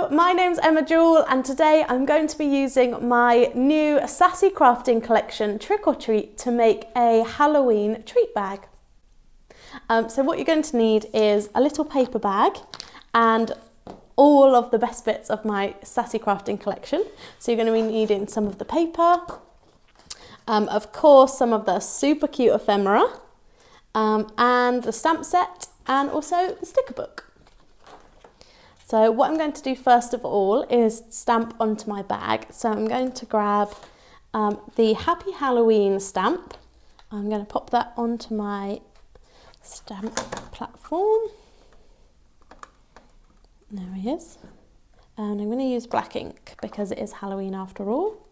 Hello, my name's Jewell and today I'm going to be using my new Sassy Crafting Collection Trick or Treat to make a Halloween treat bag. So what you're going to need is a little paper bag and all of the best bits of my Sassy Crafting Collection. So you're going to be needing some of the paper, of course some of the super cute ephemera, and the stamp set, and also the sticker book. So what I'm going to do first of all is stamp onto my bag. So I'm going to grab the Happy Halloween stamp. I'm going to pop that onto my stamp platform. There he is. And I'm going to use black ink because it is Halloween after all.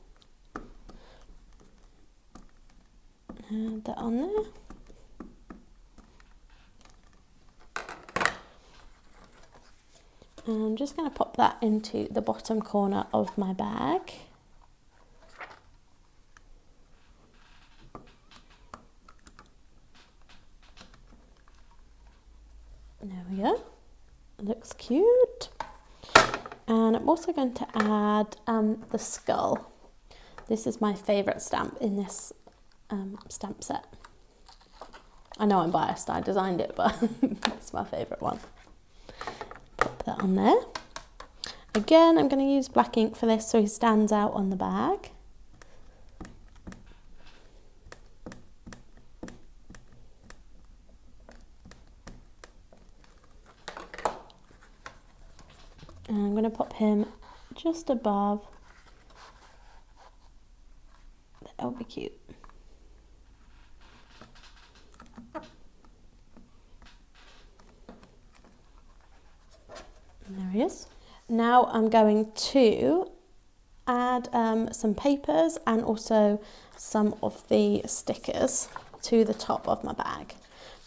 Add that on there. I'm just going to pop that into the bottom corner of my bag. There we go. It looks cute. And I'm also going to add the skull. This is my favourite stamp in this stamp set. I know I'm biased, I designed it, but it's my favourite one. Pop that on there. Again, I'm going to use black ink for this so he stands out on the bag. And I'm going to pop him just above. That'll be cute. There he is. Now I'm going to add some papers and also some of the stickers to the top of my bag.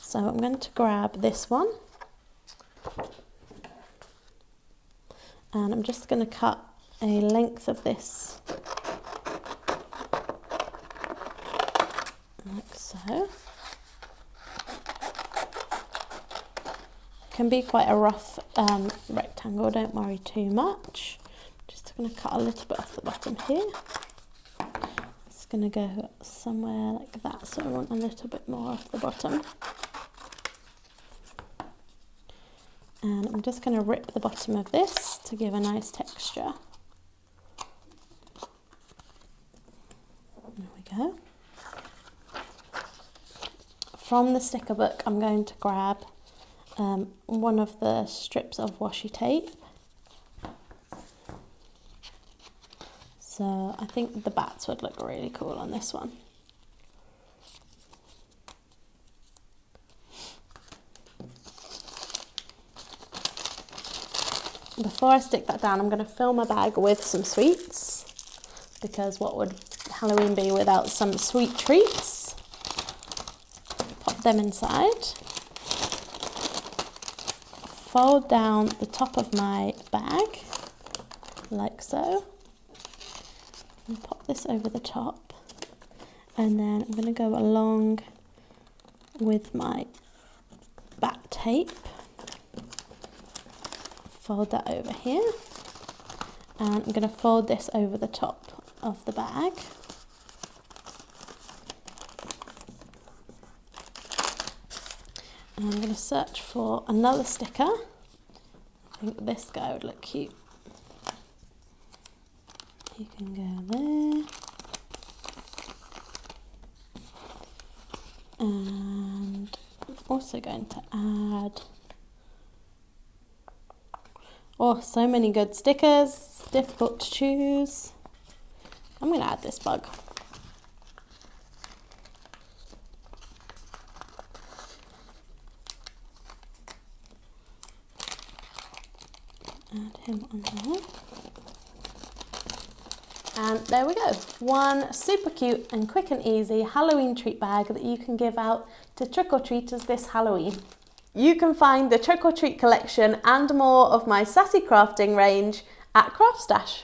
So I'm going to grab this one. And I'm just going to cut a length of this like so. Can be quite a rough rectangle, don't worry too much. Just going to cut a little bit off the bottom here. It's going to go somewhere like that, so I want a little bit more off the bottom. And I'm just going to rip the bottom of this to give a nice texture. There we go. From the sticker book, I'm going to grab one of the strips of washi tape. So I think the bats would look really cool on this one. Before I stick that down, I'm going to fill my bag with some sweets, because what would Halloween be without some sweet treats? Pop them inside. Fold down the top of my bag, like so. And pop this over the top. And then I'm going to go along with my bat tape. Fold that over here. And I'm going to fold this over the top of the bag. And I'm going to search for another sticker. I think this guy would look cute. He can go there. And I'm also going to add, oh, so many good stickers, difficult to choose. I'm going to add this bug. Add him on there. And there we go. One super cute and quick and easy Halloween treat bag that you can give out to trick-or-treaters this Halloween. You can find the Trick or Treat collection and more of my Sassy Crafting range at CraftStash.